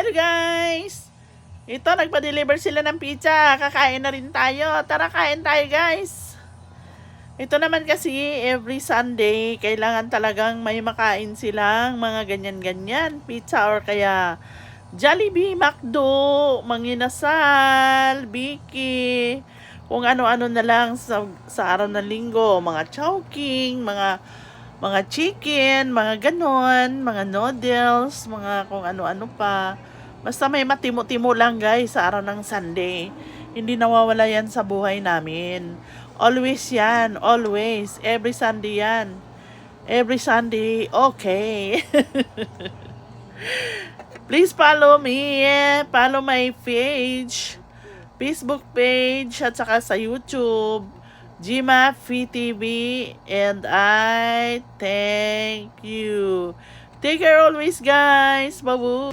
Hello guys! Ito, nagpa-deliver sila ng pizza. Kakain na rin tayo. Tara, kain tayo guys. Ito naman kasi, every Sunday, kailangan talagang may makain silang mga ganyan-ganyan. Pizza or kaya Jollibee, McDo, Manginasal, Biki, kung ano-ano na lang sa araw ng linggo. Mga chowking, mga chicken, mga ganon, mga noodles, mga kung ano-ano pa. Basta may matimo-timo lang guys sa araw ng Sunday. Hindi nawawala yan sa buhay namin. Always yan, always. Every Sunday yan. Every Sunday, okay. Please follow me, follow my page, Facebook page, at saka sa YouTube. Gma VTV, and I thank you. Take care always guys. Bye-bye.